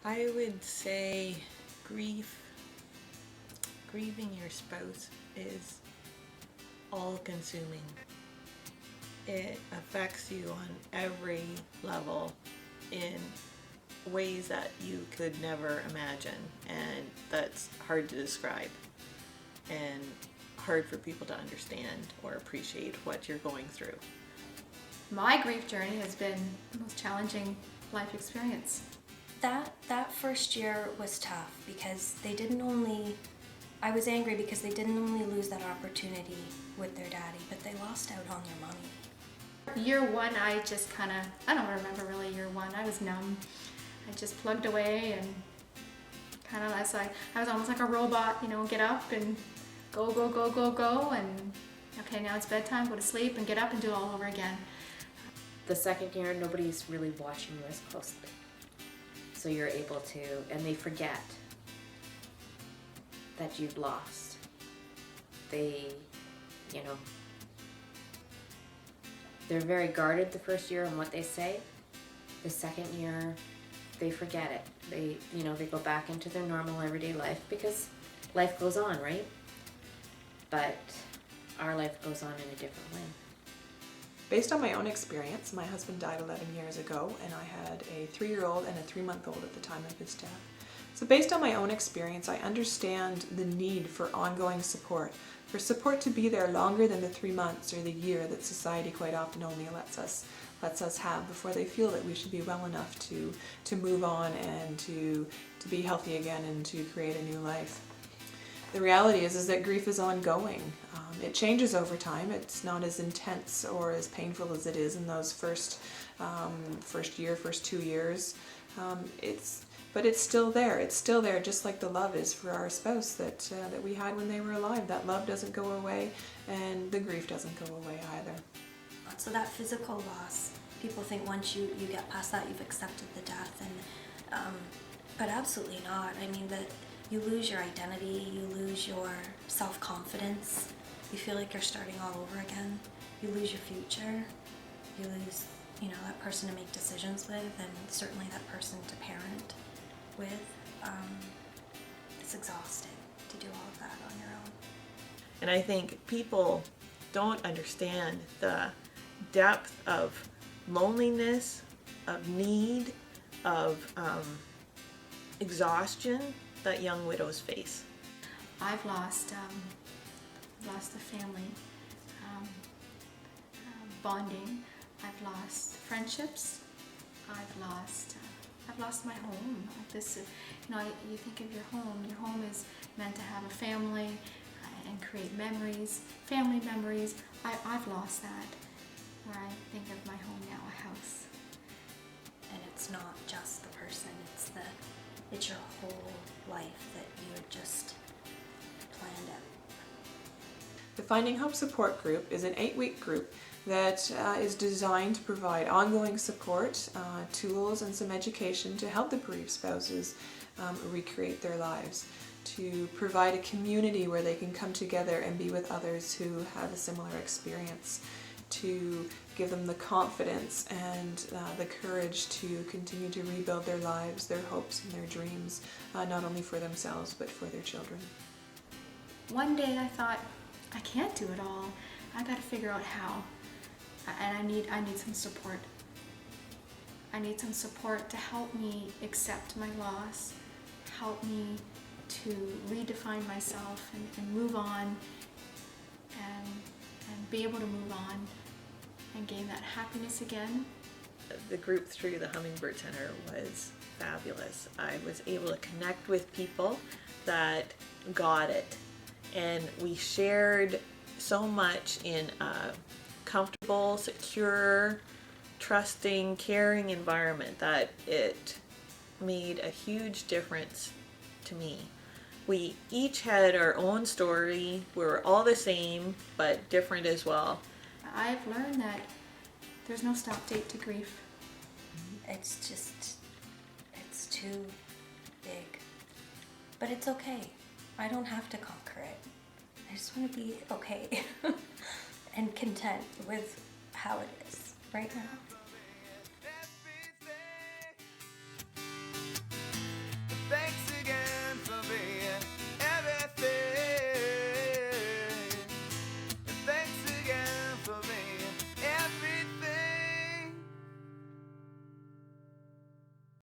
I would say grief, grieving your spouse is all consuming. It affects you on every level in ways that you could never imagine, and that's hard to describe and hard for people to understand or appreciate what you're going through. My grief journey has been the most challenging life experience. That first year was tough because I was angry because they didn't only lose that opportunity with their daddy, but they lost out on their money. Year one, I just I don't remember really year one. I was numb. I just plugged away and I was almost like a robot, get up and go, go, go, go, go, and okay, now it's bedtime, go to sleep and get up and do it all over again. The second year, nobody's really watching you as closely. So you're able to, and they forget that you've lost. They're very guarded the first year on what they say. The second year, they forget it. They go back into their normal everyday life because life goes on, right? But our life goes on in a different way. Based on my own experience, my husband died 11 years ago, and I had a 3-year-old and a 3-month-old at the time of his death. So based on my own experience, I understand the need for ongoing support, for support to be there longer than the 3 months or the year that society quite often only lets us have before they feel that we should be well enough to move on and to be healthy again and to create a new life. The reality is that grief is ongoing. It changes over time. It's not as intense or as painful as it is in those first 2 years. But it's still there. It's still there, just like the love is for our spouse that we had when they were alive. That love doesn't go away, and the grief doesn't go away either. So that physical loss, people think once you get past that, you've accepted the death, but absolutely not. I mean, that you lose your identity, you lose your self-confidence, you feel like you're starting all over again, you lose your future, you lose, that person to make decisions with, and certainly that person to parent with. It's exhausting to do all of that on your own. And I think people don't understand the depth of loneliness, of need, of exhaustion that young widows face. I've lost a family, bonding. I've lost friendships. I've lost my home. You think of your home. Your home is meant to have a family and create memories, family memories. I've lost that. Where I think of my home now, a house. And it's not just the person, it's your whole life that you had just planned out. The Finding Hope Support Group is an 8-week group that is designed to provide ongoing support, tools, and some education to help the bereaved spouses recreate their lives, to provide a community where they can come together and be with others who have a similar experience, to give them the confidence and the courage to continue to rebuild their lives, their hopes and their dreams, not only for themselves but for their children. One day I thought, I can't do it all. I got to figure out how. And I need some support. I need some support to help me accept my loss, help me to redefine myself and move on and be able to move on and gain that happiness again. The group through the Hummingbird Center was fabulous. I was able to connect with people that got it, and we shared so much in a comfortable, secure, trusting, caring environment that it made a huge difference to me. We each had our own story. We were all the same, but different as well. I've learned that there's no stop date to grief. It's too big. But it's okay. I don't have to conquer it. I just want to be okay and content with how it is right now.